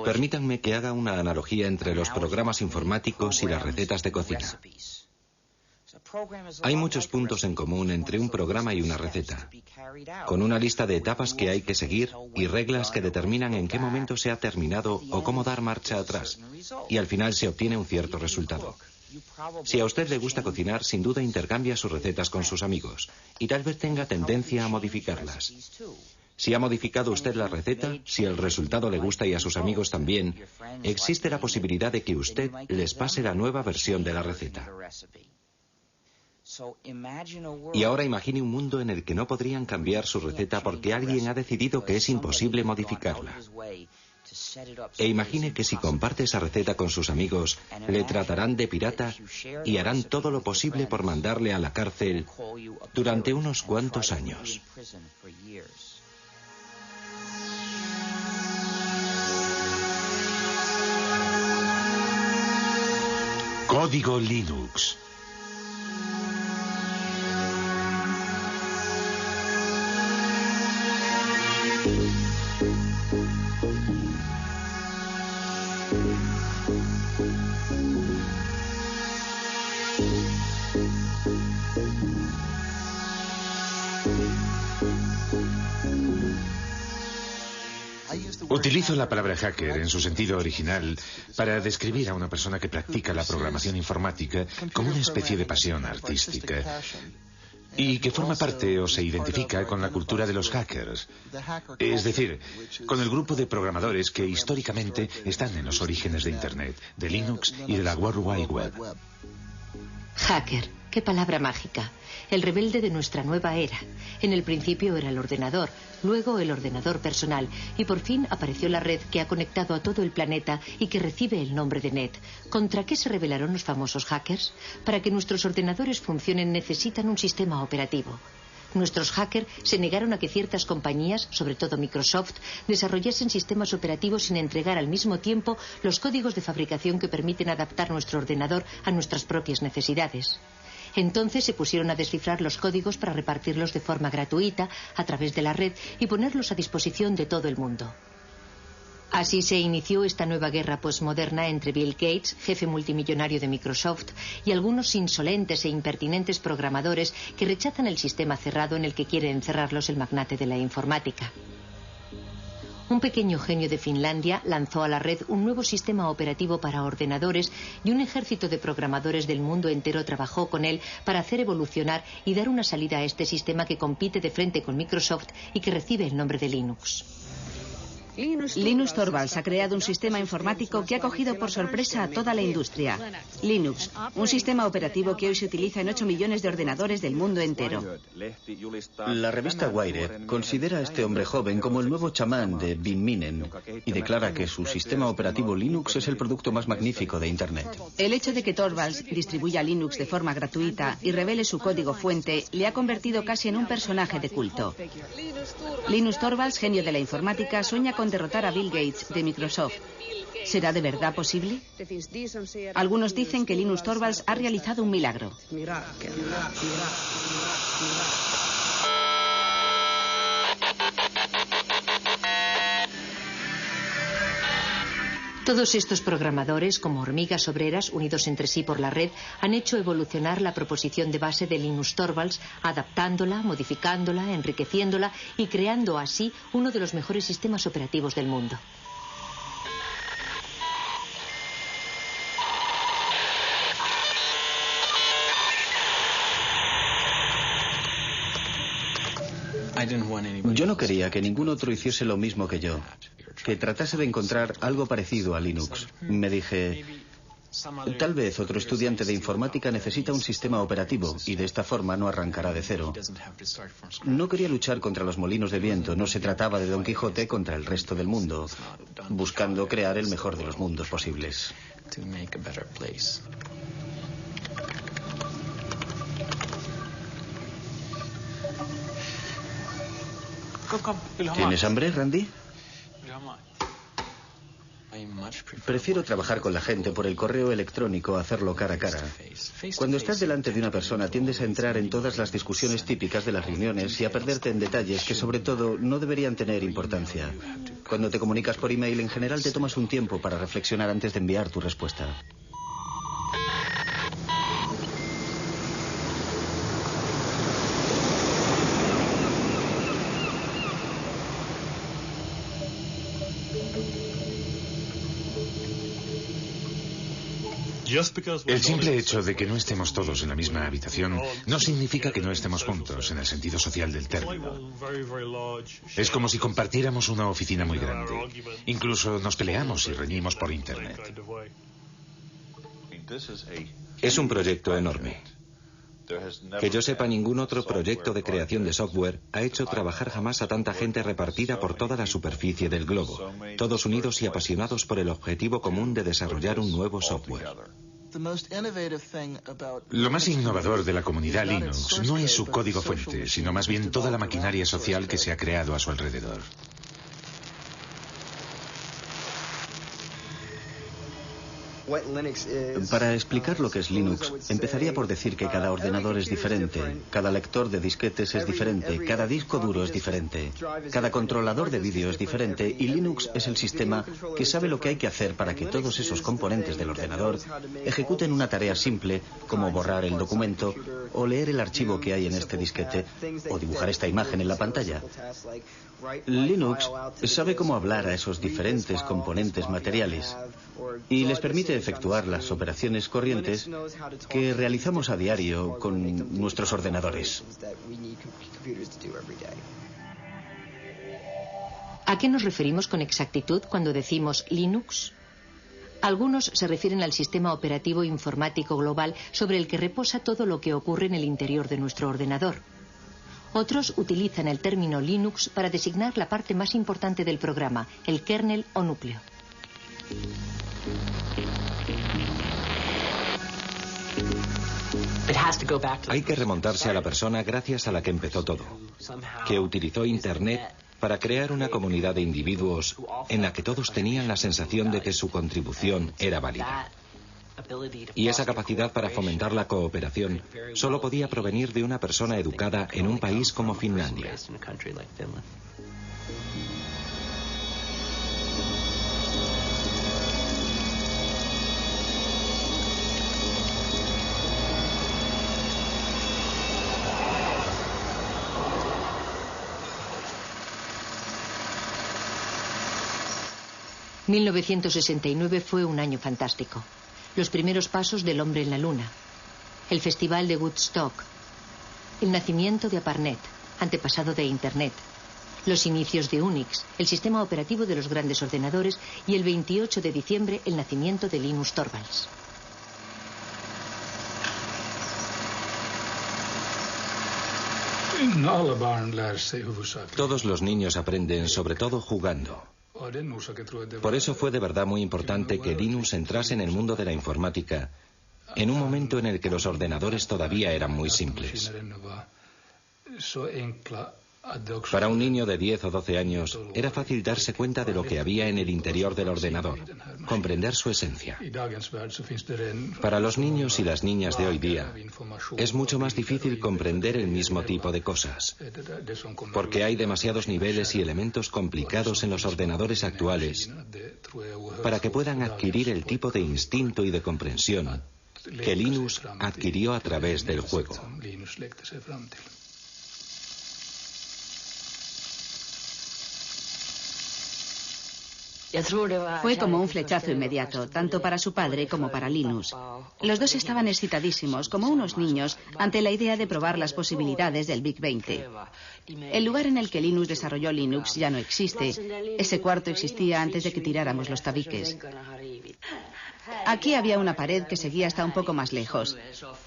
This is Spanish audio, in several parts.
Permítanme que haga una analogía entre los programas informáticos y las recetas de cocina. Hay muchos puntos en común entre un programa y una receta, con una lista de etapas que hay que seguir y reglas que determinan en qué momento se ha terminado o cómo dar marcha atrás, y al final se obtiene un cierto resultado. Si a usted le gusta cocinar, sin duda intercambia sus recetas con sus amigos, y tal vez tenga tendencia a modificarlas. Si ha modificado usted la receta, si el resultado le gusta y a sus amigos también, existe la posibilidad de que usted les pase la nueva versión de la receta. Y ahora imagine un mundo en el que no podrían cambiar su receta porque alguien ha decidido que es imposible modificarla. E imagine que si comparte esa receta con sus amigos, le tratarán de pirata y harán todo lo posible por mandarle a la cárcel durante unos cuantos años. Código Linux. Utilizo la palabra hacker en su sentido original para describir a una persona que practica la programación informática como una especie de pasión artística y que forma parte o se identifica con la cultura de los hackers, es decir, con el grupo de programadores que históricamente están en los orígenes de Internet, de Linux y de la World Wide Web. Hacker, qué palabra mágica. El rebelde de nuestra nueva era. En el principio era el ordenador, luego el ordenador personal y por fin apareció la red que ha conectado a todo el planeta y que recibe el nombre de Net. ¿Contra qué se rebelaron los famosos hackers? Para que nuestros ordenadores funcionen necesitan un sistema operativo. Nuestros hackers se negaron a que ciertas compañías, sobre todo Microsoft, desarrollasen sistemas operativos sin entregar al mismo tiempo los códigos de fabricación que permiten adaptar nuestro ordenador a nuestras propias necesidades. Entonces se pusieron a descifrar los códigos para repartirlos de forma gratuita a través de la red y ponerlos a disposición de todo el mundo. Así se inició esta nueva guerra posmoderna entre Bill Gates, jefe multimillonario de Microsoft, y algunos insolentes e impertinentes programadores que rechazan el sistema cerrado en el que quiere encerrarlos el magnate de la informática. Un pequeño genio de Finlandia lanzó a la red un nuevo sistema operativo para ordenadores y un ejército de programadores del mundo entero trabajó con él para hacer evolucionar y dar una salida a este sistema que compite de frente con Microsoft y que recibe el nombre de Linux. Linus Torvalds ha creado un sistema informático que ha cogido por sorpresa a toda la industria. Linux, un sistema operativo que hoy se utiliza en 8 millones de ordenadores del mundo entero. La revista Wired considera a este hombre joven como el nuevo chamán de Bin Minen y declara que su sistema operativo Linux es el producto más magnífico de Internet. El hecho de que Torvalds distribuya Linux de forma gratuita y revele su código fuente le ha convertido casi en un personaje de culto. Linus Torvalds, genio de la informática, sueña con derrotar a Bill Gates de Microsoft. ¿Será de verdad posible? Algunos dicen que Linus Torvalds ha realizado un milagro. Todos estos programadores, como hormigas obreras unidos entre sí por la red, han hecho evolucionar la proposición de base de Linus Torvalds, adaptándola, modificándola, enriqueciéndola y creando así uno de los mejores sistemas operativos del mundo. Yo no quería que ningún otro hiciese lo mismo que yo, que tratase de encontrar algo parecido a Linux. Me dije, tal vez otro estudiante de informática necesita un sistema operativo y de esta forma no arrancará de cero. No quería luchar contra los molinos de viento, no se trataba de Don Quijote contra el resto del mundo, buscando crear el mejor de los mundos posibles. ¿Tienes hambre, Randy? Prefiero trabajar con la gente por el correo electrónico a hacerlo cara a cara. Cuando estás delante de una persona tiendes a entrar en todas las discusiones típicas de las reuniones y a perderte en detalles que sobre todo no deberían tener importancia. Cuando te comunicas por email en general te tomas un tiempo para reflexionar antes de enviar tu respuesta. El simple hecho de que no estemos todos en la misma habitación no significa que no estemos juntos en el sentido social del término. Es como si compartiéramos una oficina muy grande. Incluso nos peleamos y reñimos por Internet. Es un proyecto enorme. Que yo sepa, ningún otro proyecto de creación de software ha hecho trabajar jamás a tanta gente repartida por toda la superficie del globo, todos unidos y apasionados por el objetivo común de desarrollar un nuevo software. Lo más innovador de la comunidad Linux no es su código fuente, sino más bien toda la maquinaria social que se ha creado a su alrededor. Para explicar lo que es Linux, empezaría por decir que cada ordenador es diferente, cada lector de disquetes es diferente, cada disco duro es diferente, cada controlador de vídeo es diferente y Linux es el sistema que sabe lo que hay que hacer para que todos esos componentes del ordenador ejecuten una tarea simple como borrar el documento o leer el archivo que hay en este disquete o dibujar esta imagen en la pantalla. Linux sabe cómo hablar a esos diferentes componentes materiales y les permite efectuar las operaciones corrientes que realizamos a diario con nuestros ordenadores. ¿A qué nos referimos con exactitud cuando decimos Linux? Algunos se refieren al sistema operativo informático global sobre el que reposa todo lo que ocurre en el interior de nuestro ordenador. Otros utilizan el término Linux para designar la parte más importante del programa, el kernel o núcleo. Hay que remontarse a la persona gracias a la que empezó todo, que utilizó Internet para crear una comunidad de individuos en la que todos tenían la sensación de que su contribución era válida. Y esa capacidad para fomentar la cooperación solo podía provenir de una persona educada en un país como Finlandia. ...1969 fue un año fantástico. Los primeros pasos del hombre en la luna, el festival de Woodstock, el nacimiento de ARPANET, antepasado de Internet, los inicios de Unix, el sistema operativo de los grandes ordenadores, y el 28 de diciembre el nacimiento de Linus Torvalds. Todos los niños aprenden, sobre todo jugando. Por eso fue de verdad muy importante que Linus entrase en el mundo de la informática en un momento en el que los ordenadores todavía eran muy simples. Para un niño de 10 o 12 años era fácil darse cuenta de lo que había en el interior del ordenador, comprender su esencia. Para los niños y las niñas de hoy día es mucho más difícil comprender el mismo tipo de cosas, porque hay demasiados niveles y elementos complicados en los ordenadores actuales para que puedan adquirir el tipo de instinto y de comprensión que Linus adquirió a través del juego. Fue como un flechazo inmediato, tanto para su padre como para Linus. Los dos estaban excitadísimos, como unos niños, ante la idea de probar las posibilidades del Big 20. El lugar en el que Linus desarrolló Linux ya no existe. Ese cuarto existía antes de que tiráramos los tabiques. Aquí había una pared que seguía hasta un poco más lejos.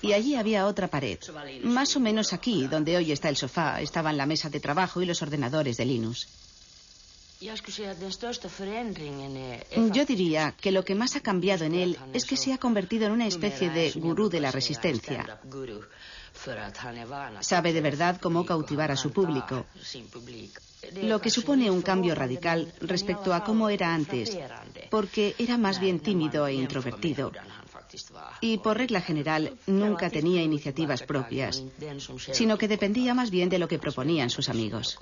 Y allí había otra pared. Más o menos aquí, donde hoy está el sofá, estaban la mesa de trabajo y los ordenadores de Linus. Yo diría que lo que más ha cambiado en él es que se ha convertido en una especie de gurú de la resistencia. Sabe de verdad cómo cautivar a su público, lo que supone un cambio radical respecto a cómo era antes, porque era más bien tímido e introvertido. Y por regla general nunca tenía iniciativas propias, sino que dependía más bien de lo que proponían sus amigos.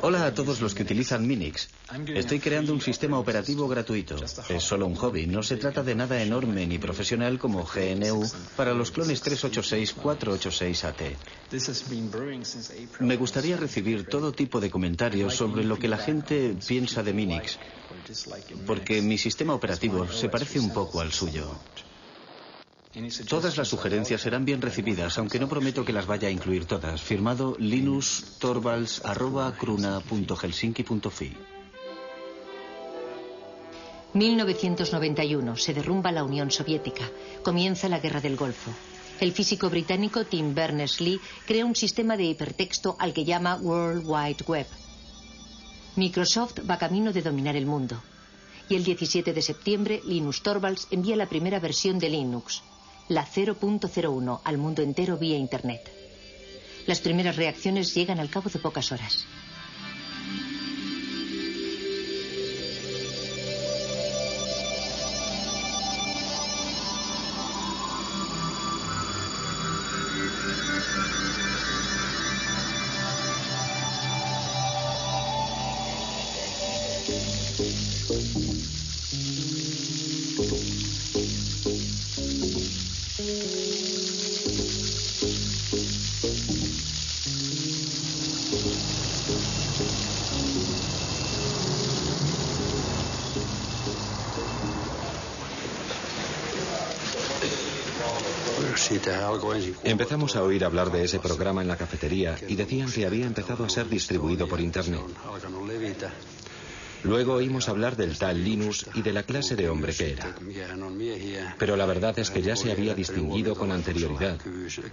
Hola a todos los que utilizan Minix. Estoy creando un sistema operativo gratuito. Es solo un hobby, no se trata de nada enorme ni profesional como GNU para los clones 386-486-AT. Me gustaría recibir todo tipo de comentarios sobre lo que la gente piensa de Minix, porque mi sistema operativo se parece un poco al suyo. Todas las sugerencias serán bien recibidas, aunque no prometo que las vaya a incluir todas. Firmado linustorvalds@cruna.helsinki.fi. 1991. Se derrumba la Unión Soviética. Comienza la Guerra del Golfo. El físico británico Tim Berners-Lee crea un sistema de hipertexto al que llama World Wide Web. Microsoft va camino de dominar el mundo. Y el 17 de septiembre, Linus Torvalds envía la primera versión de Linux, la 0.01, al mundo entero vía Internet. Las primeras reacciones llegan al cabo de pocas horas. Empezamos a oír hablar de ese programa en la cafetería y decían que había empezado a ser distribuido por Internet. Luego oímos hablar del tal Linus y de la clase de hombre que era. Pero la verdad es que ya se había distinguido con anterioridad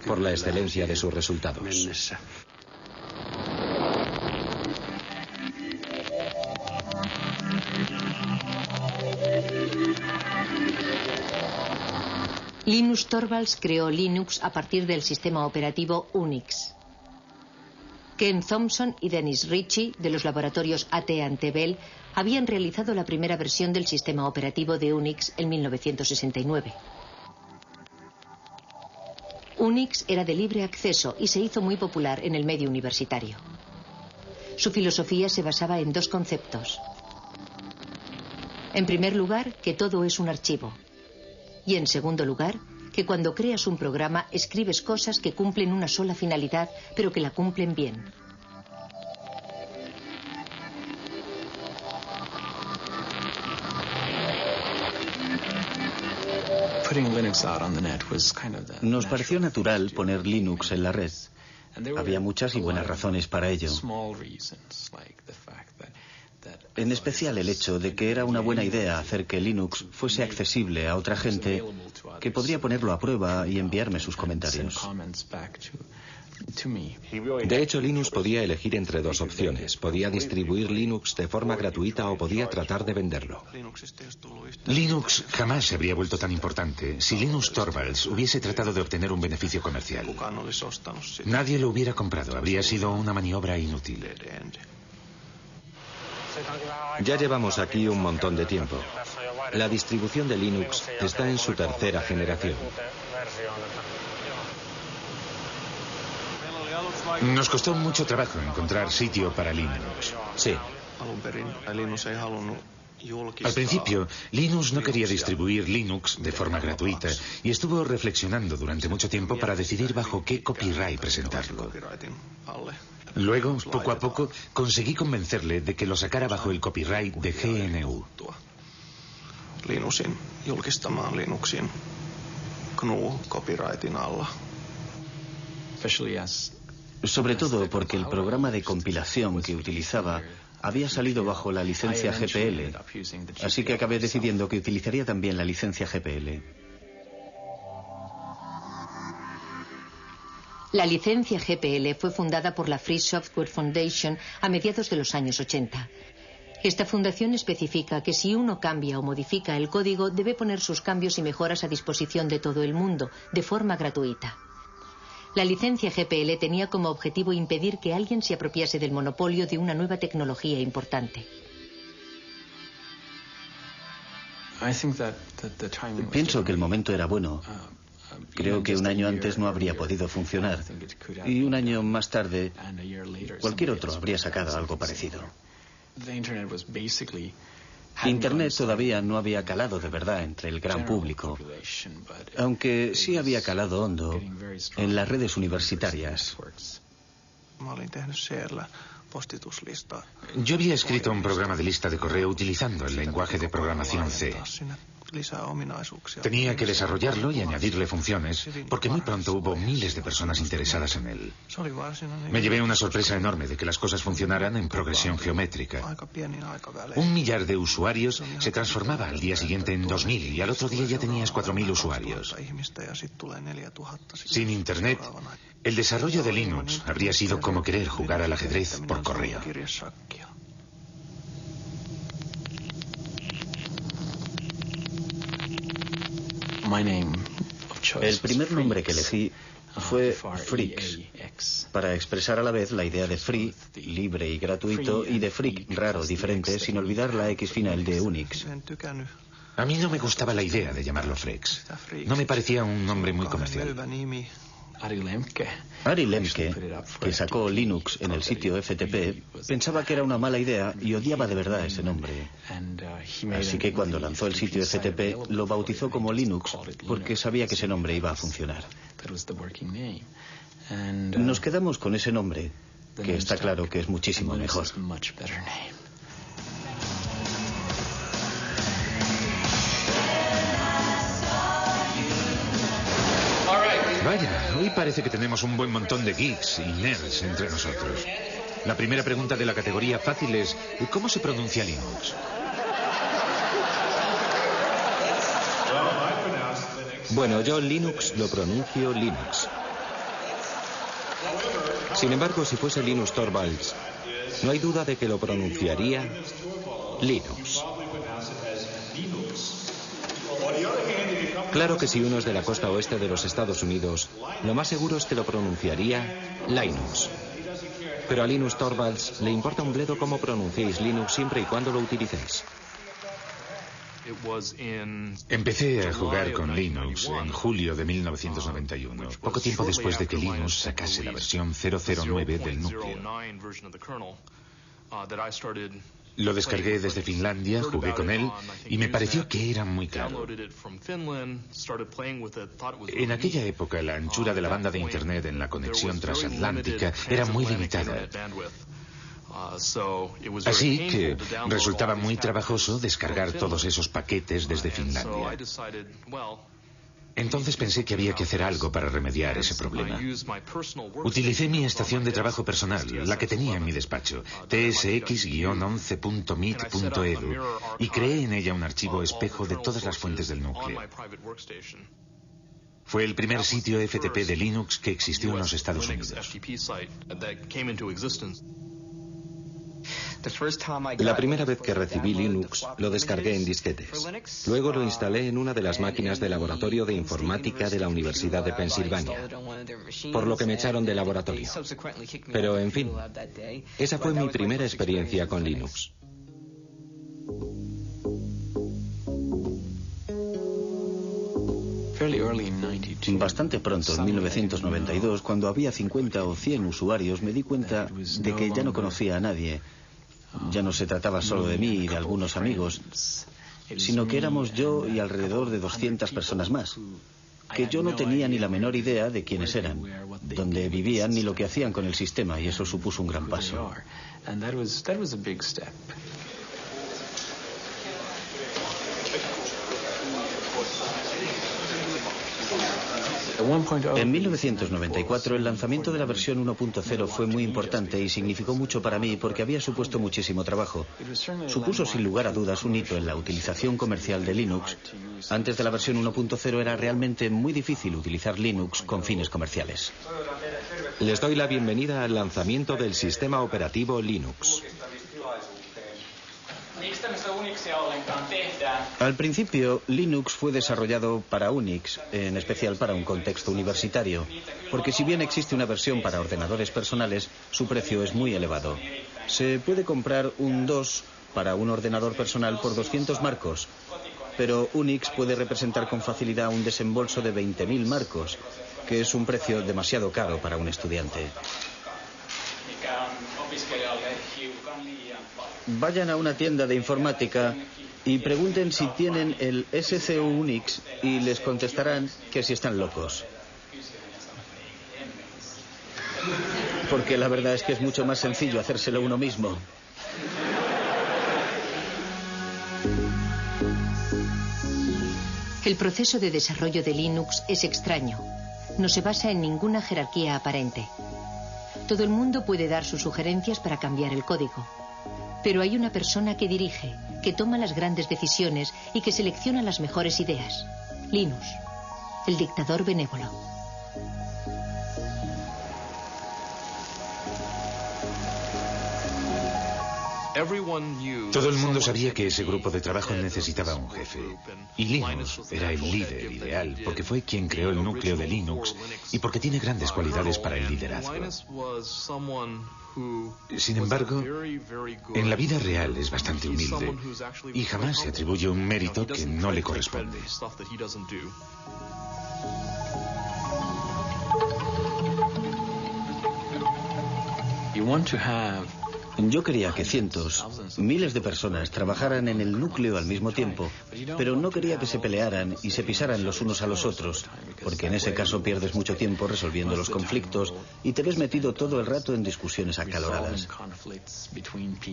por la excelencia de sus resultados. Linus Torvalds creó Linux a partir del sistema operativo Unix. Ken Thompson y Dennis Ritchie, de los laboratorios AT&T Bell, habían realizado la primera versión del sistema operativo de Unix en 1969. Unix era de libre acceso y se hizo muy popular en el medio universitario. Su filosofía se basaba en dos conceptos. En primer lugar, que todo es un archivo. Y en segundo lugar, que cuando creas un programa escribes cosas que cumplen una sola finalidad, pero que la cumplen bien. Nos pareció natural poner Linux en la red. Había muchas y buenas razones para ello. En especial el hecho de que era una buena idea hacer que Linux fuese accesible a otra gente que podría ponerlo a prueba y enviarme sus comentarios. De hecho, Linus podía elegir entre dos opciones. Podía distribuir Linux de forma gratuita o podía tratar de venderlo. Linux jamás se habría vuelto tan importante si Linus Torvalds hubiese tratado de obtener un beneficio comercial. Nadie lo hubiera comprado. Habría sido una maniobra inútil. Ya llevamos aquí un montón de tiempo. La distribución de Linux está en su tercera generación. Nos costó mucho trabajo encontrar sitio para Linux. Sí. Al principio, Linus no quería distribuir Linux de forma gratuita y estuvo reflexionando durante mucho tiempo para decidir bajo qué copyright presentarlo. Luego, poco a poco, conseguí convencerle de que lo sacara bajo el copyright de GNU. Linusin julkistamaan Linuxin GNU-copyrightin alla. Sobre todo porque el programa de compilación que utilizaba había salido bajo la licencia GPL, así que acabé decidiendo que utilizaría también la licencia GPL. La licencia GPL fue fundada por la Free Software Foundation a mediados de los años 80. Esta fundación especifica que si uno cambia o modifica el código, debe poner sus cambios y mejoras a disposición de todo el mundo, de forma gratuita. La licencia GPL tenía como objetivo impedir que alguien se apropiase del monopolio de una nueva tecnología importante. Pienso que el momento era bueno. Creo que un año antes no habría podido funcionar. Y un año más tarde, cualquier otro habría sacado algo parecido. Internet todavía no había calado de verdad entre el gran público, aunque sí había calado hondo en las redes universitarias. Yo había escrito un programa de lista de correo utilizando el lenguaje de programación C. Tenía que desarrollarlo y añadirle funciones, porque muy pronto hubo miles de personas interesadas en él. Me llevé una sorpresa enorme de que las cosas funcionaran en progresión geométrica. 1 millar de usuarios se transformaba al día siguiente en 2000 y al otro día ya tenías 4000 usuarios. Sin Internet, el desarrollo de Linux habría sido como querer jugar al ajedrez por correo. El primer nombre que elegí fue Freaks, para expresar a la vez la idea de free, libre y gratuito, y de freak, raro, diferente, sin olvidar la X final de Unix. A mí no me gustaba la idea de llamarlo Freaks. No me parecía un nombre muy comercial. Ari Lemke, que sacó Linux en el sitio FTP, pensaba que era una mala idea y odiaba de verdad ese nombre. Así que cuando lanzó el sitio FTP lo bautizó como Linux porque sabía que ese nombre iba a funcionar. Nos quedamos con ese nombre, que está claro que es muchísimo mejor. Vaya, hoy parece que tenemos un buen montón de geeks y nerds entre nosotros. La primera pregunta de la categoría fácil es, ¿cómo se pronuncia Linux? Bueno, yo Linux lo pronuncio Linux. Sin embargo, si fuese Linus Torvalds, no hay duda de que lo pronunciaría Linux. Claro que si uno es de la costa oeste de los Estados Unidos, lo más seguro es que lo pronunciaría Linux. Pero a Linus Torvalds le importa un bledo cómo pronunciéis Linux siempre y cuando lo utilicéis. Empecé a jugar con Linux en julio de 1991, poco tiempo después de que Linux sacase la versión 009 del núcleo. Lo descargué desde Finlandia, jugué con él y me pareció que era muy caro. En aquella época la anchura de la banda de Internet en la conexión transatlántica era muy limitada. Así que resultaba muy trabajoso descargar todos esos paquetes desde Finlandia. Entonces pensé que había que hacer algo para remediar ese problema. Utilicé mi estación de trabajo personal, la que tenía en mi despacho, tsx-11.meet.edu, y creé en ella un archivo espejo de todas las fuentes del núcleo. Fue el primer sitio FTP de Linux que existió en los Estados Unidos. La primera vez que recibí Linux, lo descargué en disquetes. Luego lo instalé en una de las máquinas de laboratorio de informática de la Universidad de Pensilvania, por lo que me echaron del laboratorio. Pero, en fin, esa fue mi primera experiencia con Linux. Bastante pronto, en 1992, cuando había 50 o 100 usuarios, me di cuenta de que ya no conocía a nadie. Ya no se trataba solo de mí y de algunos amigos, sino que éramos yo y alrededor de 200 personas más, que yo no tenía ni la menor idea de quiénes eran, dónde vivían ni lo que hacían con el sistema, y eso supuso un gran paso. En 1994 el lanzamiento de la versión 1.0 fue muy importante y significó mucho para mí porque había supuesto muchísimo trabajo. Supuso sin lugar a dudas un hito en la utilización comercial de Linux. Antes de la versión 1.0 era realmente muy difícil utilizar Linux con fines comerciales. Les doy la bienvenida al lanzamiento del sistema operativo Linux. Al principio, Linux fue desarrollado para Unix, en especial para un contexto universitario, porque si bien existe una versión para ordenadores personales, su precio es muy elevado. Se puede comprar un DOS para un ordenador personal por 200 marcos, pero Unix puede representar con facilidad un desembolso de 20.000 marcos, que es un precio demasiado caro para un estudiante. Vayan a una tienda de informática y pregunten si tienen el SCU Unix y les contestarán que si están locos. Porque la verdad es que es mucho más sencillo hacérselo uno mismo. El proceso de desarrollo de Linux es extraño. No se basa en ninguna jerarquía aparente. Todo el mundo puede dar sus sugerencias para cambiar el código. Pero hay una persona que dirige, que toma las grandes decisiones y que selecciona las mejores ideas. Linus, el dictador benévolo. Todo el mundo sabía que ese grupo de trabajo necesitaba un jefe. Y Linus era el líder ideal, porque fue quien creó el núcleo de Linux y porque tiene grandes cualidades para el liderazgo. Sin embargo, en la vida real es bastante humilde y jamás se atribuye un mérito que no le corresponde. Yo quería que cientos, miles de personas trabajaran en el núcleo al mismo tiempo, pero no quería que se pelearan y se pisaran los unos a los otros, porque en ese caso pierdes mucho tiempo resolviendo los conflictos y te ves metido todo el rato en discusiones acaloradas.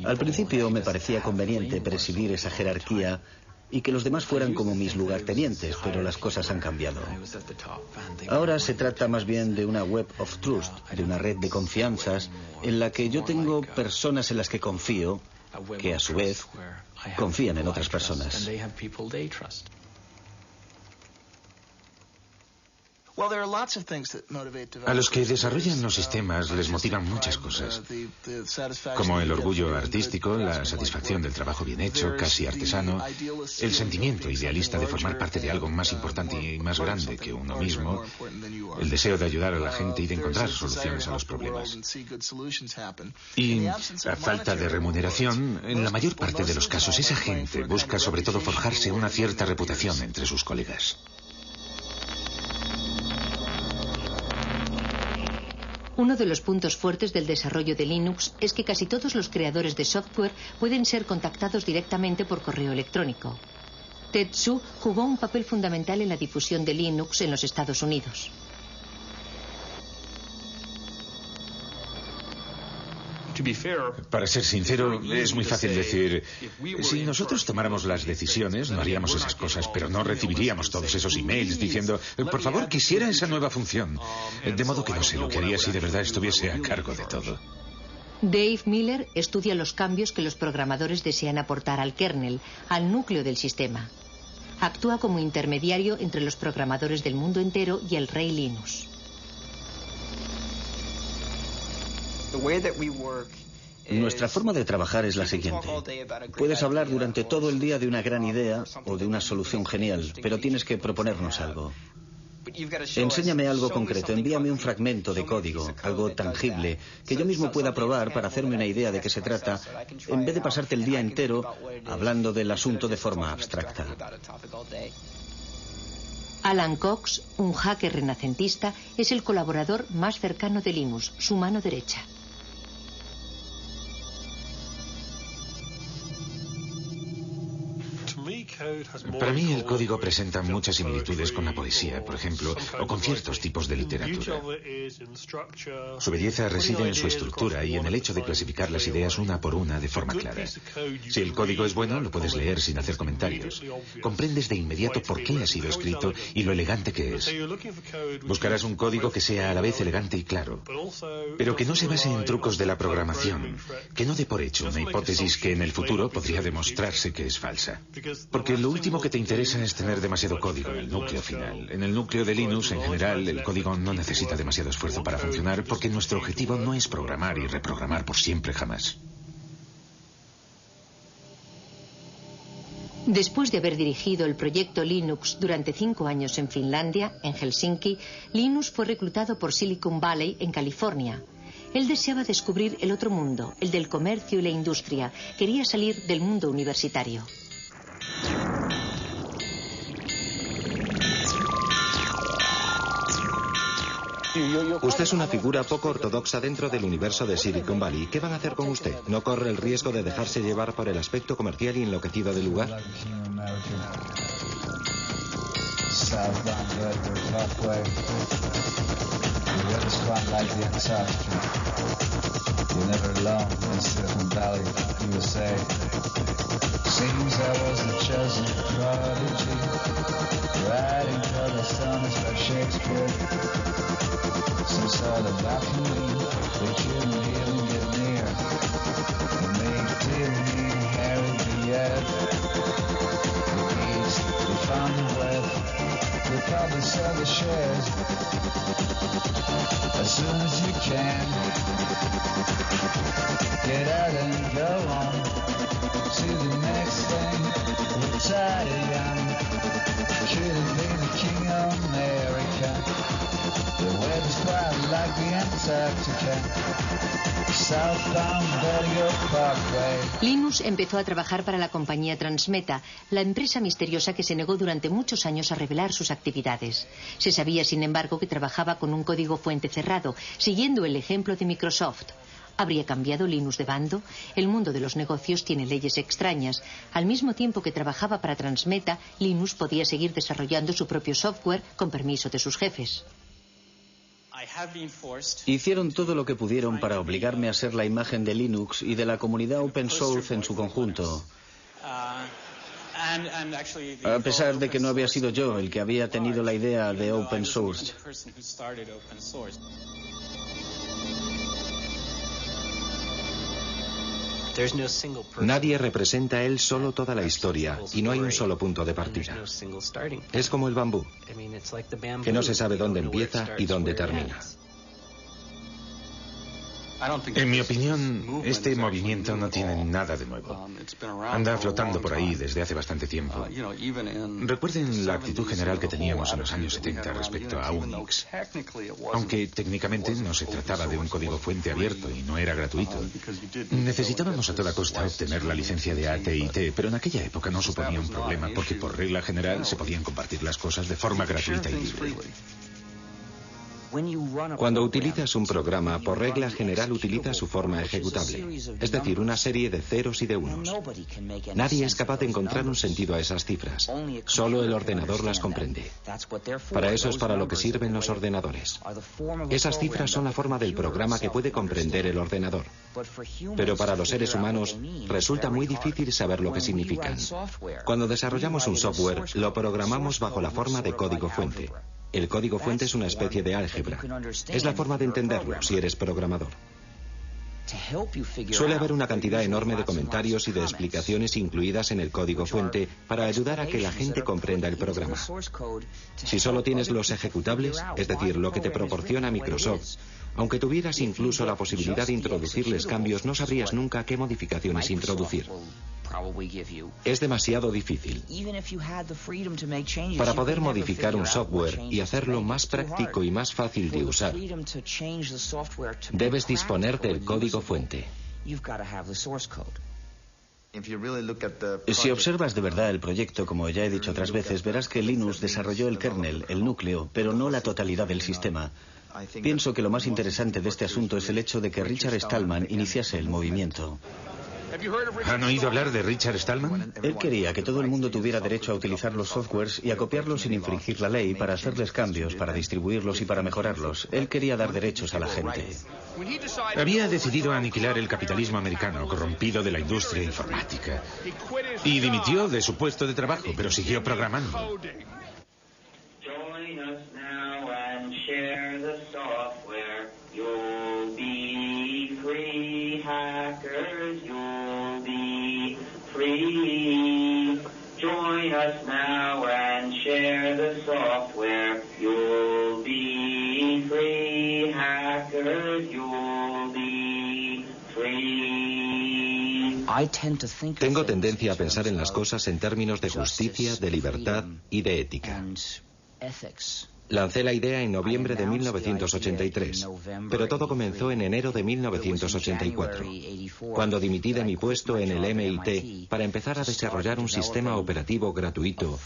Al principio me parecía conveniente presidir esa jerarquía y que los demás fueran como mis lugartenientes, pero las cosas han cambiado. Ahora se trata más bien de una web of trust, de una red de confianzas en la que yo tengo personas en las que confío, que a su vez confían en otras personas. A los que desarrollan los sistemas les motivan muchas cosas, como el orgullo artístico, la satisfacción del trabajo bien hecho, casi artesano, el sentimiento idealista de formar parte de algo más importante y más grande que uno mismo, el deseo de ayudar a la gente y de encontrar soluciones a los problemas. Y a falta de remuneración, en la mayor parte de los casos esa gente busca sobre todo forjarse una cierta reputación entre sus colegas. Uno de los puntos fuertes del desarrollo de Linux es que casi todos los creadores de software pueden ser contactados directamente por correo electrónico. Tetsu jugó un papel fundamental en la difusión de Linux en los Estados Unidos. Para ser sincero, es muy fácil decir, si nosotros tomáramos las decisiones, no haríamos esas cosas, pero no recibiríamos todos esos emails diciendo, por favor, quisiera esa nueva función. De modo que no sé lo que haría si de verdad estuviese a cargo de todo. Dave Miller estudia los cambios que los programadores desean aportar al kernel, al núcleo del sistema. Actúa como intermediario entre los programadores del mundo entero y el rey Linus. Nuestra forma de trabajar es la siguiente. Puedes hablar durante todo el día de una gran idea o de una solución genial, pero tienes que proponernos algo. Enséñame algo concreto, envíame un fragmento de código, algo tangible, que yo mismo pueda probar para hacerme una idea de qué se trata, en vez de pasarte el día entero hablando del asunto de forma abstracta. Alan Cox, un hacker renacentista, es el colaborador más cercano de Linus, su mano derecha. Para mí el código presenta muchas similitudes con la poesía, por ejemplo, o con ciertos tipos de literatura. Su belleza reside en su estructura y en el hecho de clasificar las ideas una por una de forma clara. Si el código es bueno, lo puedes leer sin hacer comentarios. Comprendes de inmediato por qué ha sido escrito y lo elegante que es. Buscarás un código que sea a la vez elegante y claro, pero que no se base en trucos de la programación, que no dé por hecho una hipótesis que en el futuro podría demostrarse que es falsa. Porque lo último que te interesa es tener demasiado código en el núcleo final. En el núcleo de Linux, en general, el código no necesita demasiado esfuerzo para funcionar porque nuestro objetivo no es programar y reprogramar por siempre jamás. Después de haber dirigido el proyecto Linux durante 5 años en Finlandia, en Helsinki, Linus fue reclutado por Silicon Valley, en California. Él deseaba descubrir el otro mundo, el del comercio y la industria. Quería salir del mundo universitario. Usted es una figura poco ortodoxa dentro del universo de Silicon Valley. ¿Qué van a hacer con usted? ¿No corre el riesgo de dejarse llevar por el aspecto comercial y enloquecido del lugar? Seems I was the chosen prodigy, right until the sun is like Shakespeare. Some sort of alchemy, they couldn't even get near. And they didn't even Harry the Ed. The East, they found the West, they probably sell the shares as soon as you can. Get out and go on to the next thing. Retire young, could have been the king of America. The weather's quite like the Antarctica. Southbound Bellevue Parkway. Linus empezó a trabajar para la compañía Transmeta, la empresa misteriosa que se negó durante muchos años a revelar sus actividades. Se sabía, sin embargo, que trabajaba con un código fuente cerrado, siguiendo el ejemplo de Microsoft. ¿Habría cambiado Linus de bando? El mundo de los negocios tiene leyes extrañas. Al mismo tiempo que trabajaba para Transmeta, Linus podía seguir desarrollando su propio software con permiso de sus jefes. Hicieron todo lo que pudieron para obligarme a ser la imagen de Linux y de la comunidad open source en su conjunto. A pesar de que no había sido yo el que había tenido la idea de open source. Nadie representa él solo toda la historia y no hay un solo punto de partida. Es como el bambú, que no se sabe dónde empieza y dónde termina. En mi opinión, este movimiento no tiene nada de nuevo. Anda flotando por ahí desde hace bastante tiempo. Recuerden la actitud general que teníamos en los años 70 respecto a Unix. Aunque técnicamente no se trataba de un código fuente abierto y no era gratuito. Necesitábamos a toda costa obtener la licencia de AT&T, pero en aquella época no suponía un problema porque por regla general se podían compartir las cosas de forma gratuita y libre. Cuando utilizas un programa, por regla general utiliza su forma ejecutable, es decir, una serie de ceros y de unos. Nadie es capaz de encontrar un sentido a esas cifras. Solo el ordenador las comprende. Para eso es para lo que sirven los ordenadores. Esas cifras son la forma del programa que puede comprender el ordenador. Pero para los seres humanos resulta muy difícil saber lo que significan. Cuando desarrollamos un software, lo programamos bajo la forma de código fuente. El código fuente es una especie de álgebra. Es la forma de entenderlo si eres programador. Suele haber una cantidad enorme de comentarios y de explicaciones incluidas en el código fuente para ayudar a que la gente comprenda el programa. Si solo tienes los ejecutables, es decir, lo que te proporciona Microsoft, aunque tuvieras incluso la posibilidad de introducirles cambios, no sabrías nunca qué modificaciones introducir. Es demasiado difícil. Para poder modificar un software y hacerlo más práctico y más fácil de usar, debes disponer del código fuente. Si observas de verdad el proyecto, como ya he dicho otras veces, verás que Linus desarrolló el kernel, el núcleo, pero no la totalidad del sistema. Pienso que lo más interesante de este asunto es el hecho de que Richard Stallman iniciase el movimiento. ¿Han oído hablar de Richard Stallman? Él quería que todo el mundo tuviera derecho a utilizar los softwares y a copiarlos sin infringir la ley, para hacerles cambios, para distribuirlos y para mejorarlos. Él quería dar derechos a la gente. Había decidido aniquilar el capitalismo americano corrompido de la industria informática. Y dimitió de su puesto de trabajo, pero siguió programando. Join us now and share the software. You'll be free, hackers. You'll be free. Tengo tendencia a pensar en las cosas en términos de justicia, de libertad y de ética. Lancé la idea en noviembre de 1983, pero todo comenzó en enero de 1984, cuando dimití de mi puesto en el MIT para empezar a desarrollar un sistema operativo gratuito,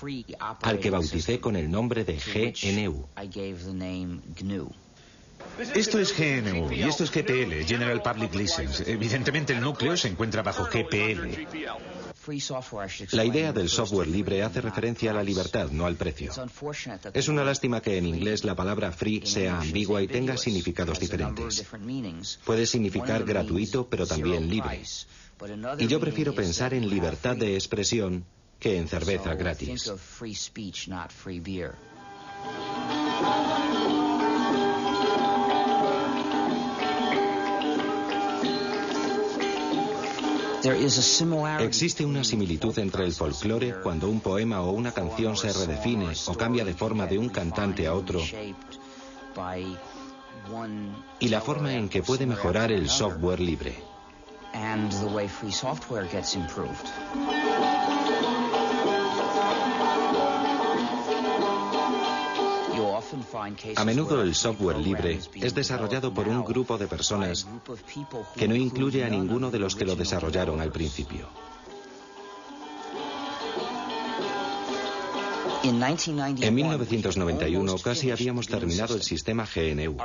al que bauticé con el nombre de GNU. Esto es GNU y esto es GPL, General Public License. Evidentemente el núcleo se encuentra bajo GPL. La idea del software libre hace referencia a la libertad, no al precio. Es una lástima que en inglés la palabra free sea ambigua y tenga significados diferentes. Puede significar gratuito, pero también libre. Y yo prefiero pensar en libertad de expresión que en cerveza gratis. Existe una similitud entre el folclore cuando un poema o una canción se redefine o cambia de forma de un cantante a otro y la forma en que puede mejorar el software libre. A menudo el software libre es desarrollado por un grupo de personas que no incluye a ninguno de los que lo desarrollaron al principio. En 1991 casi habíamos terminado el sistema GNU.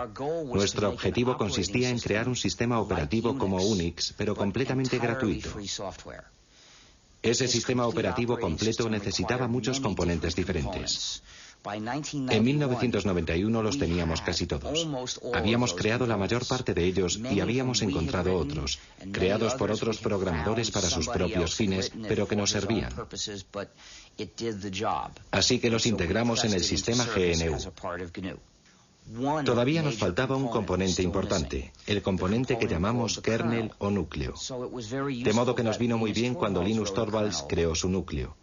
Nuestro objetivo consistía en crear un sistema operativo como Unix, pero completamente gratuito. Ese sistema operativo completo necesitaba muchos componentes diferentes. En 1991 los teníamos casi todos. Habíamos creado la mayor parte de ellos y habíamos encontrado otros, creados por otros programadores para sus propios fines, pero que nos servían. Así que los integramos en el sistema GNU. Todavía nos faltaba un componente importante, el componente que llamamos kernel o núcleo. De modo que nos vino muy bien cuando Linus Torvalds creó su núcleo.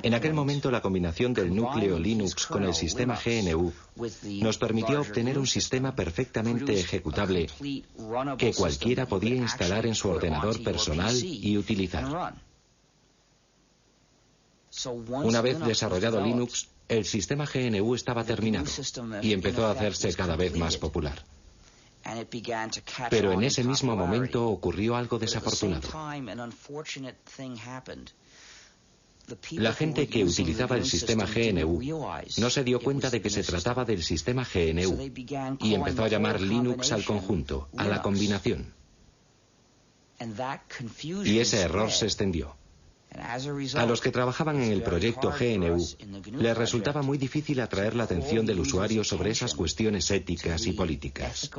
En aquel momento la combinación del núcleo Linux con el sistema GNU nos permitió obtener un sistema perfectamente ejecutable que cualquiera podía instalar en su ordenador personal y utilizar. Una vez desarrollado Linux, el sistema GNU estaba terminado y empezó a hacerse cada vez más popular. Pero en ese mismo momento ocurrió algo desafortunado. La gente que utilizaba el sistema GNU no se dio cuenta de que se trataba del sistema GNU y empezó a llamar Linux al conjunto, a la combinación. Y ese error se extendió. A los que trabajaban en el proyecto GNU les resultaba muy difícil atraer la atención del usuario sobre esas cuestiones éticas y políticas.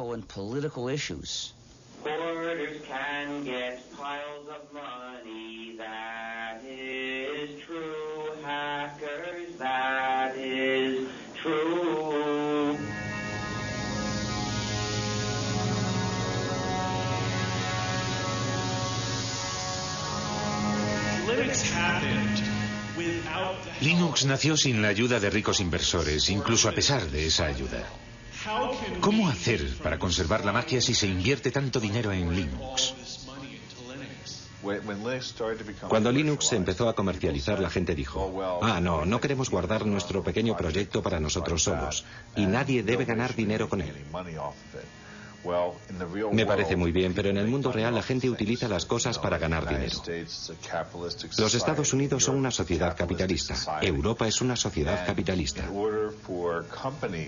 Linux nació sin la ayuda de ricos inversores, incluso a pesar de esa ayuda. ¿Cómo hacer para conservar la magia si se invierte tanto dinero en Linux? Cuando Linux se empezó a comercializar, la gente dijo, no queremos guardar nuestro pequeño proyecto para nosotros solos, y nadie debe ganar dinero con él. Me parece muy bien, pero en el mundo real la gente utiliza las cosas para ganar dinero. Los Estados Unidos son una sociedad capitalista. Europa es una sociedad capitalista.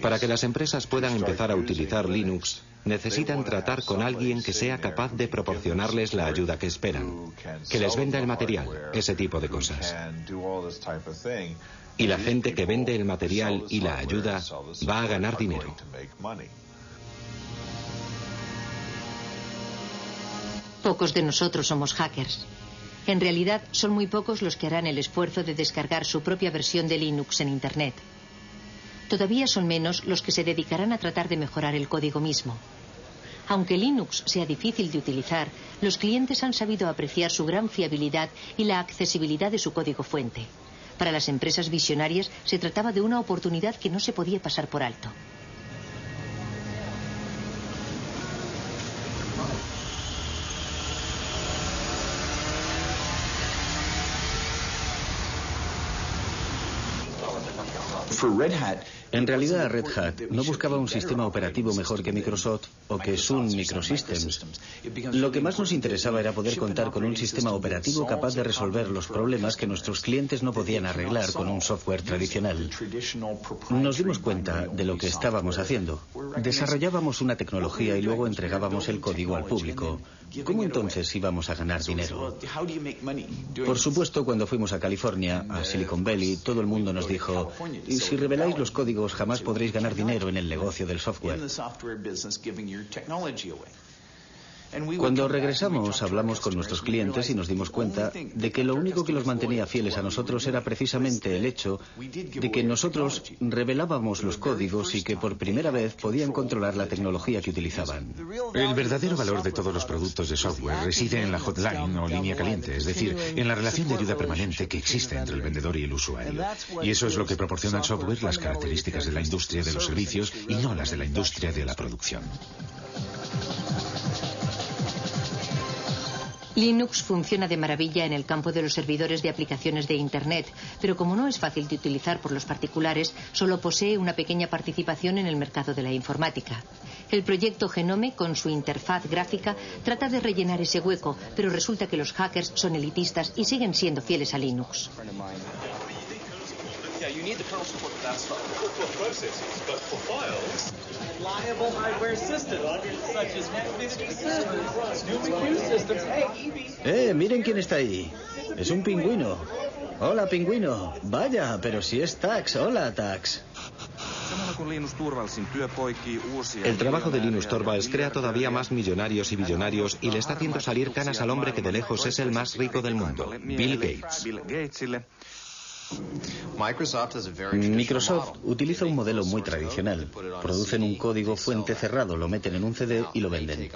Para que las empresas puedan empezar a utilizar Linux, necesitan tratar con alguien que sea capaz de proporcionarles la ayuda que esperan, que les venda el material, ese tipo de cosas. Y la gente que vende el material y la ayuda va a ganar dinero. Pocos de nosotros somos hackers. En realidad, son muy pocos los que harán el esfuerzo de descargar su propia versión de Linux en Internet. Todavía son menos los que se dedicarán a tratar de mejorar el código mismo. Aunque Linux sea difícil de utilizar, los clientes han sabido apreciar su gran fiabilidad y la accesibilidad de su código fuente. Para las empresas visionarias se trataba de una oportunidad que no se podía pasar por alto. En realidad, Red Hat no buscaba un sistema operativo mejor que Microsoft o que Sun Microsystems. Lo que más nos interesaba era poder contar con un sistema operativo capaz de resolver los problemas que nuestros clientes no podían arreglar con un software tradicional. Nos dimos cuenta de lo que estábamos haciendo. Desarrollábamos una tecnología y luego entregábamos el código al público. ¿Cómo entonces íbamos a ganar dinero? Por supuesto, cuando fuimos a California, a Silicon Valley, todo el mundo nos dijo: y si reveláis los códigos, jamás podréis ganar dinero en el negocio del software. Cuando regresamos, hablamos con nuestros clientes y nos dimos cuenta de que lo único que los mantenía fieles a nosotros era precisamente el hecho de que nosotros revelábamos los códigos y que por primera vez podían controlar la tecnología que utilizaban. El verdadero valor de todos los productos de software reside en la hotline o línea caliente, es decir, en la relación de ayuda permanente que existe entre el vendedor y el usuario. Y eso es lo que proporciona el software las características de la industria de los servicios y no las de la industria de la producción. Linux funciona de maravilla en el campo de los servidores de aplicaciones de Internet, pero como no es fácil de utilizar por los particulares, solo posee una pequeña participación en el mercado de la informática. El proyecto Genome, con su interfaz gráfica, trata de rellenar ese hueco, pero resulta que los hackers son elitistas y siguen siendo fieles a Linux. Miren quién está ahí. Es un pingüino. Hola, pingüino. Vaya, pero si es Tax. Hola, Tax. El trabajo de Linus Torvalds crea todavía más millonarios y billonarios y le está haciendo salir canas al hombre que de lejos es el más rico del mundo, Bill Gates. Microsoft utiliza un modelo muy tradicional. Producen un código fuente cerrado, lo meten en un CD y lo venden.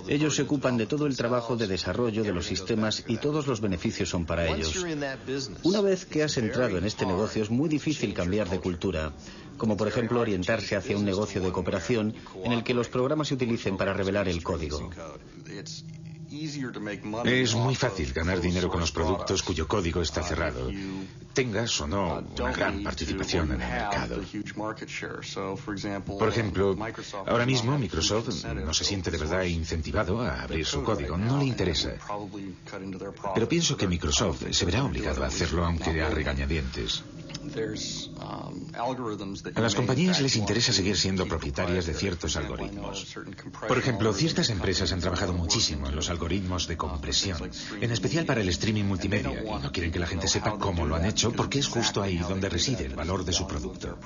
Ellos se ocupan de todo el trabajo de desarrollo de los sistemas y todos los beneficios son para ellos. Una vez que has entrado en este negocio es muy difícil cambiar de cultura, como por ejemplo orientarse hacia un negocio de cooperación en el que los programas se utilicen para revelar el código. Es muy fácil ganar dinero con los productos cuyo código está cerrado, tengas o no una gran participación en el mercado. Por ejemplo, ahora mismo Microsoft no se siente de verdad incentivado a abrir su código, no le interesa. Pero pienso que Microsoft se verá obligado a hacerlo aunque a regañadientes. A las compañías les interesa seguir siendo propietarias de ciertos algoritmos. Por ejemplo, ciertas empresas han trabajado muchísimo en los algoritmos de compresión, en especial para el streaming multimedia, y no quieren que la gente sepa cómo lo han hecho porque es justo ahí donde reside el valor de su producto.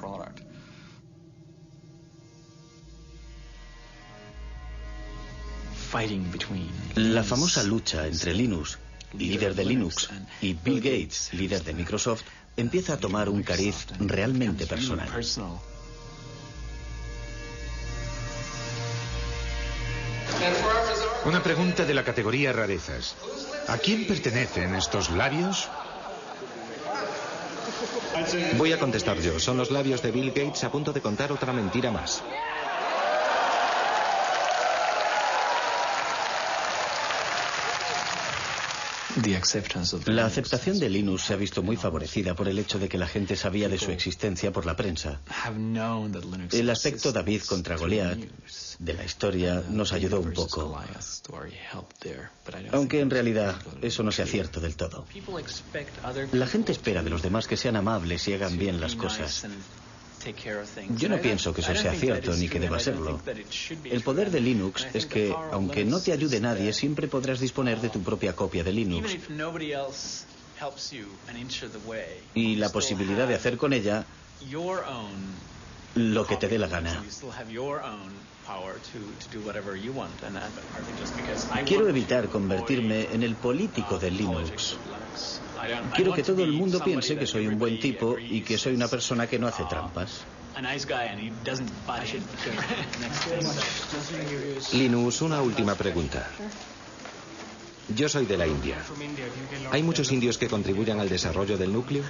La famosa lucha entre Linus, líder de Linux, y Bill Gates, líder de Microsoft, empieza a tomar un cariz realmente personal. Una pregunta de la categoría rarezas. ¿A quién pertenecen estos labios? Voy a contestar yo. Son los labios de Bill Gates a punto de contar otra mentira más. La aceptación de Linux se ha visto muy favorecida por el hecho de que la gente sabía de su existencia por la prensa. El aspecto David contra Goliat de la historia nos ayudó un poco, aunque en realidad eso no sea cierto del todo. La gente espera de los demás que sean amables y hagan bien las cosas. Yo no pienso que eso sea cierto ni que deba serlo. El poder de Linux es que, aunque no te ayude nadie, siempre podrás disponer de tu propia copia de Linux. Y la posibilidad de hacer con ella lo que te dé la gana. Quiero evitar convertirme en el político de Linux. Quiero que todo el mundo piense que soy un buen tipo y que soy una persona que no hace trampas. Linus, una última pregunta. Yo soy de la India. ¿Hay muchos indios que contribuyan al desarrollo del núcleo?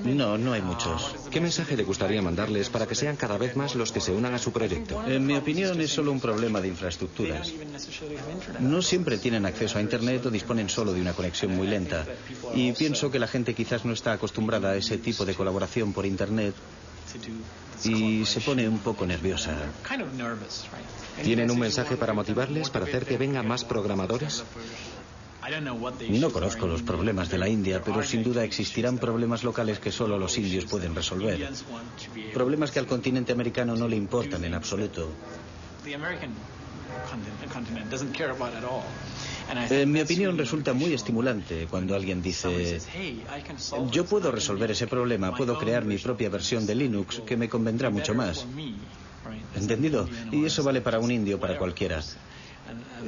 No hay muchos. ¿Qué mensaje le gustaría mandarles para que sean cada vez más los que se unan a su proyecto? En mi opinión es solo un problema de infraestructuras. No siempre tienen acceso a Internet o disponen solo de una conexión muy lenta. Y pienso que la gente quizás no está acostumbrada a ese tipo de colaboración por Internet y se pone un poco nerviosa. ¿Tienen un mensaje para motivarles, para hacer que vengan más programadores? No conozco los problemas de la India, pero sin duda existirán problemas locales que solo los indios pueden resolver. Problemas que al continente americano no le importan en absoluto. En mi opinión resulta muy estimulante cuando alguien dice: yo puedo resolver ese problema, puedo crear mi propia versión de Linux que me convendrá mucho más. ¿Entendido? Y eso vale para un indio, para cualquiera.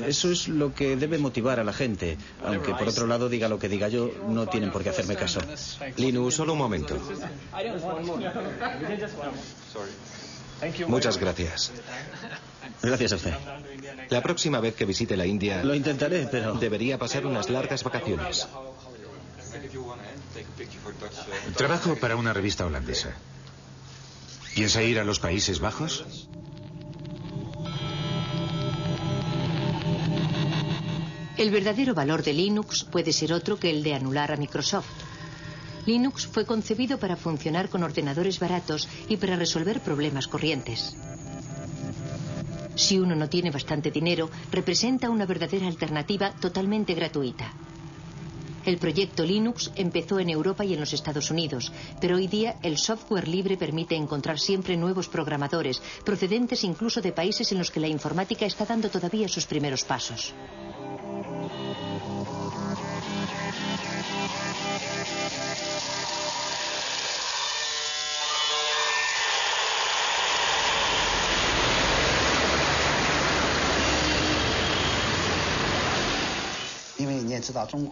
Eso es lo que debe motivar a la gente, aunque por otro lado diga lo que diga yo, no tienen por qué hacerme caso. Linus, solo un momento. Muchas gracias. Gracias a usted. La próxima vez que visite la India... Lo intentaré, pero... debería pasar unas largas vacaciones. Trabajo para una revista holandesa. ¿Piensa ir a los Países Bajos? El verdadero valor de Linux puede ser otro que el de anular a Microsoft. Linux fue concebido para funcionar con ordenadores baratos y para resolver problemas corrientes. Si uno no tiene bastante dinero, representa una verdadera alternativa totalmente gratuita. El proyecto Linux empezó en Europa y en los Estados Unidos, pero hoy día el software libre permite encontrar siempre nuevos programadores, procedentes incluso de países en los que la informática está dando todavía sus primeros pasos.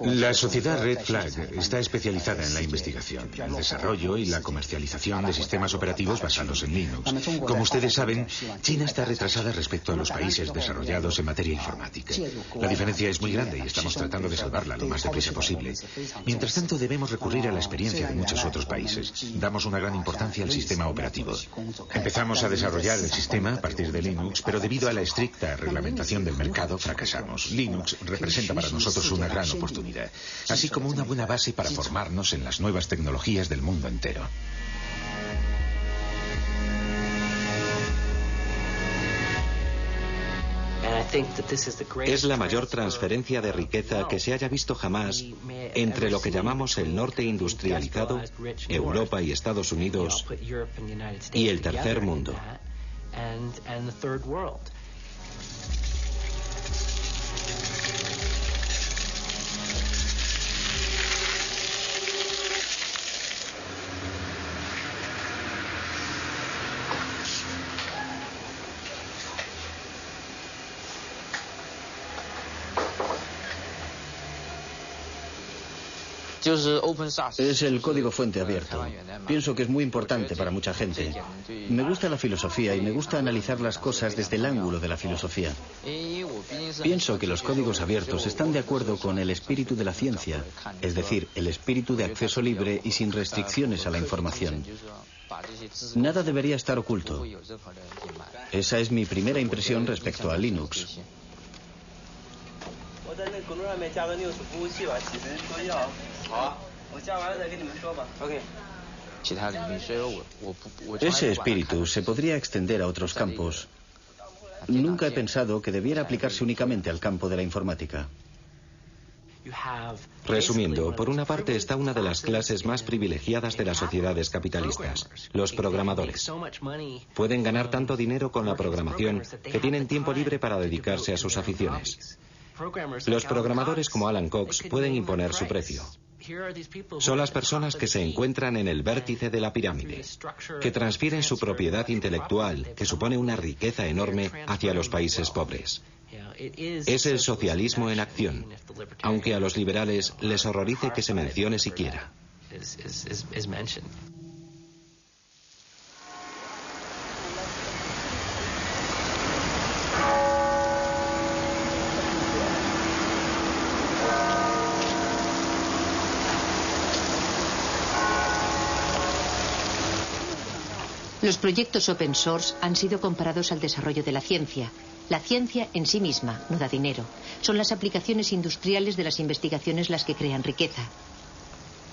La sociedad Red Flag está especializada en la investigación, el desarrollo y la comercialización de sistemas operativos basados en Linux. Como ustedes saben, China está retrasada respecto a los países desarrollados en materia informática. La diferencia es muy grande y estamos tratando de salvarla lo más deprisa posible. Mientras tanto, debemos recurrir a la experiencia de muchos otros países. Damos una gran importancia al sistema operativo. Empezamos a desarrollar el sistema a partir de Linux, pero debido a la estricta reglamentación del mercado, fracasamos. Linux representa para nosotros una gran oportunidad, así como una buena base para formarnos en las nuevas tecnologías del mundo entero. Es la mayor transferencia de riqueza que se haya visto jamás entre lo que llamamos el norte industrializado, Europa y Estados Unidos, y el tercer mundo. Es el código fuente abierto. Pienso que es muy importante para mucha gente. Me gusta la filosofía y me gusta analizar las cosas desde el ángulo de la filosofía. Pienso que los códigos abiertos están de acuerdo con el espíritu de la ciencia, es decir, el espíritu de acceso libre y sin restricciones a la información. Nada debería estar oculto. Esa es mi primera impresión respecto a Linux. Ese espíritu se podría extender a otros campos. Nunca he pensado que debiera aplicarse únicamente al campo de la informática. Resumiendo, por una parte está una de las clases más privilegiadas de las sociedades capitalistas, los programadores. Pueden ganar tanto dinero con la programación que tienen tiempo libre para dedicarse a sus aficiones. Los programadores como Alan Cox pueden imponer su precio. Son las personas que se encuentran en el vértice de la pirámide, que transfieren su propiedad intelectual, que supone una riqueza enorme, hacia los países pobres. Es el socialismo en acción, aunque a los liberales les horrorice que se mencione siquiera. Los proyectos open source han sido comparados al desarrollo de la ciencia. La ciencia en sí misma no da dinero. Son las aplicaciones industriales de las investigaciones las que crean riqueza.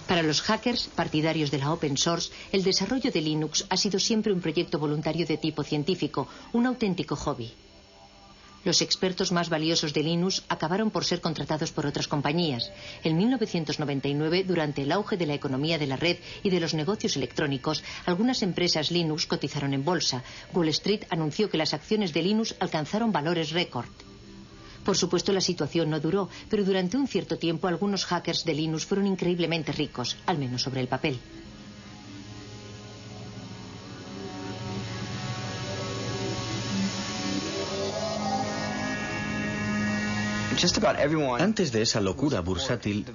Para los hackers, partidarios de la open source, el desarrollo de Linux ha sido siempre un proyecto voluntario de tipo científico, un auténtico hobby. Los expertos más valiosos de Linux acabaron por ser contratados por otras compañías. En 1999, durante el auge de la economía de la red y de los negocios electrónicos, algunas empresas Linux cotizaron en bolsa. Wall Street anunció que las acciones de Linux alcanzaron valores récord. Por supuesto, la situación no duró, pero durante un cierto tiempo algunos hackers de Linux fueron increíblemente ricos, al menos sobre el papel. Antes de esa locura bursátil,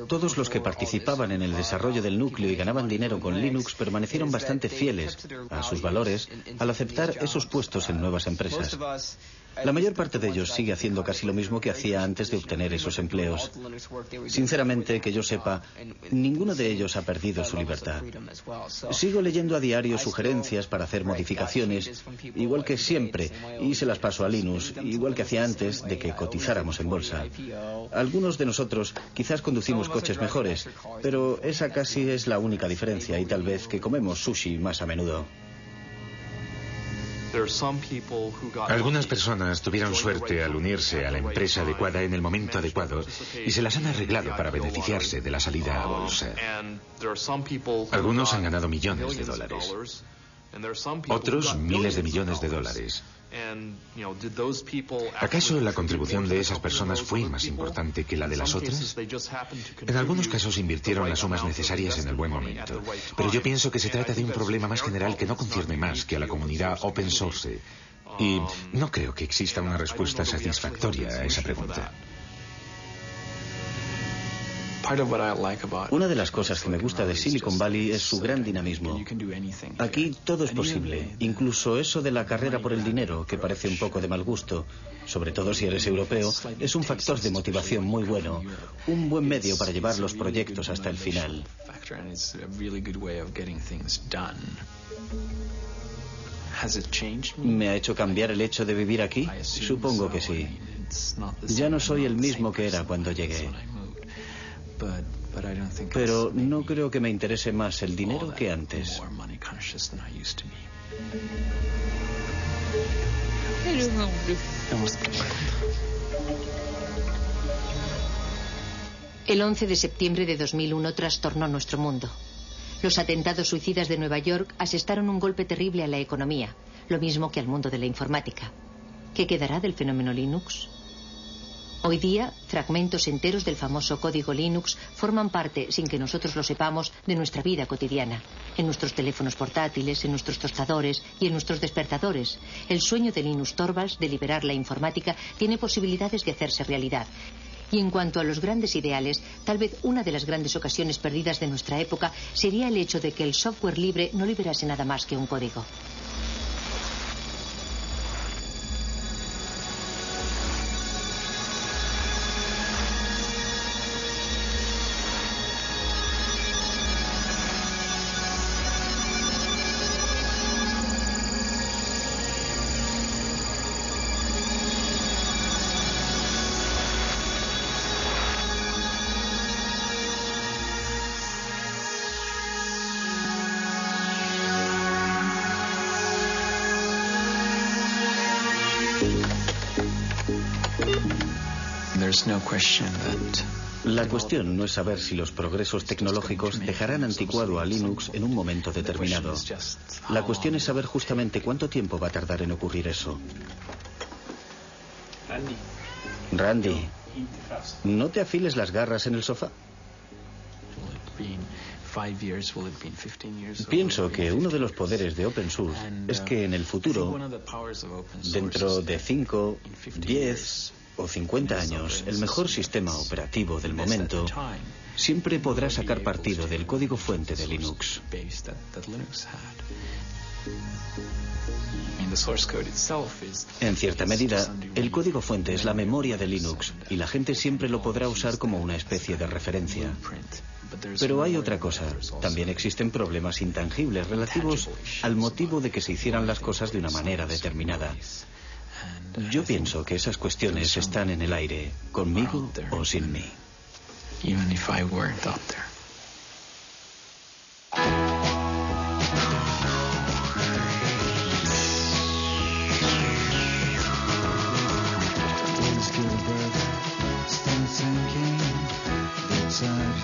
todos los que participaban en el desarrollo del núcleo y ganaban dinero con Linux permanecieron bastante fieles a sus valores al aceptar esos puestos en nuevas empresas. La mayor parte de ellos sigue haciendo casi lo mismo que hacía antes de obtener esos empleos. Sinceramente, que yo sepa, ninguno de ellos ha perdido su libertad. Sigo leyendo a diario sugerencias para hacer modificaciones, igual que siempre, y se las paso a Linux, igual que hacía antes de que cotizáramos en bolsa. Algunos de nosotros quizás conducimos coches mejores, pero esa casi es la única diferencia, y tal vez que comemos sushi más a menudo. Algunas personas tuvieron suerte al unirse a la empresa adecuada en el momento adecuado y se las han arreglado para beneficiarse de la salida a bolsa. Algunos han ganado millones de dólares, otros miles de millones de dólares. ¿Acaso la contribución de esas personas fue más importante que la de las otras? En algunos casos invirtieron las sumas necesarias en el buen momento, pero yo pienso que se trata de un problema más general que no concierne más que a la comunidad open source, y no creo que exista una respuesta satisfactoria a esa pregunta. Una de las cosas que me gusta de Silicon Valley es su gran dinamismo. Aquí todo es posible, incluso eso de la carrera por el dinero, que parece un poco de mal gusto, sobre todo si eres europeo, es un factor de motivación muy bueno, un buen medio para llevar los proyectos hasta el final. ¿Me ha hecho cambiar el hecho de vivir aquí? Supongo que sí. Ya no soy el mismo que era cuando llegué. Pero no creo que me interese más el dinero que antes. El 11 de septiembre de 2001 trastornó nuestro mundo. Los atentados suicidas de Nueva York asestaron un golpe terrible a la economía, lo mismo que al mundo de la informática. ¿Qué quedará del fenómeno Linux? Hoy día, fragmentos enteros del famoso código Linux forman parte, sin que nosotros lo sepamos, de nuestra vida cotidiana. En nuestros teléfonos portátiles, en nuestros tostadores y en nuestros despertadores. El sueño de Linus Torvalds de liberar la informática tiene posibilidades de hacerse realidad. Y en cuanto a los grandes ideales, tal vez una de las grandes ocasiones perdidas de nuestra época sería el hecho de que el software libre no liberase nada más que un código. La cuestión no es saber si los progresos tecnológicos dejarán anticuado a Linux en un momento determinado. La cuestión es saber justamente cuánto tiempo va a tardar en ocurrir eso. Randy, ¿no te afiles las garras en el sofá? Pienso que uno de los poderes de open source es que en el futuro, dentro de 5, 10 o 50 años, el mejor sistema operativo del momento siempre podrá sacar partido del código fuente de Linux. En cierta medida, el código fuente es la memoria de Linux y la gente siempre lo podrá usar como una especie de referencia. Pero hay otra cosa. También existen problemas intangibles relativos al motivo de que se hicieran las cosas de una manera determinada. Yo pienso que esas cuestiones están en el aire, conmigo o sin mí.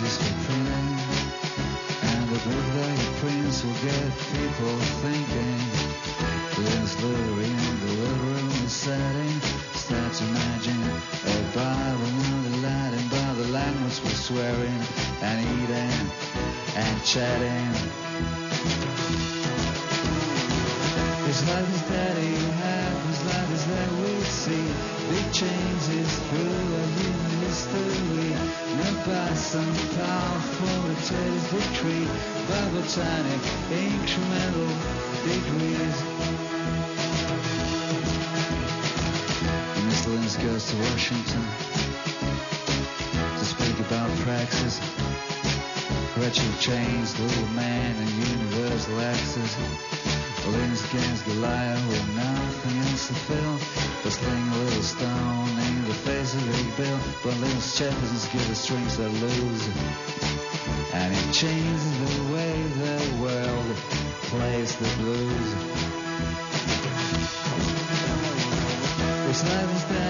is for printing, and the book that he prints will get people thinking. There's literary in the living room setting. Start to imagine a Bible, not Latin, but the language we're swearing and eating and chatting. His life is that he had, his life is that we see. Big changes through a human history, not by some powerful authoritative victory, by botanic incremental degrees. Mr. Linus goes to Washington to speak about praxis. Gretchen chains, little man, and universal access. Linus against Goliath with nothing else to fill, but sling a little stone in the face of Big Bill. But Linus Jefferson's give the strings that lose, and it changes the way the world plays the blues. His life is that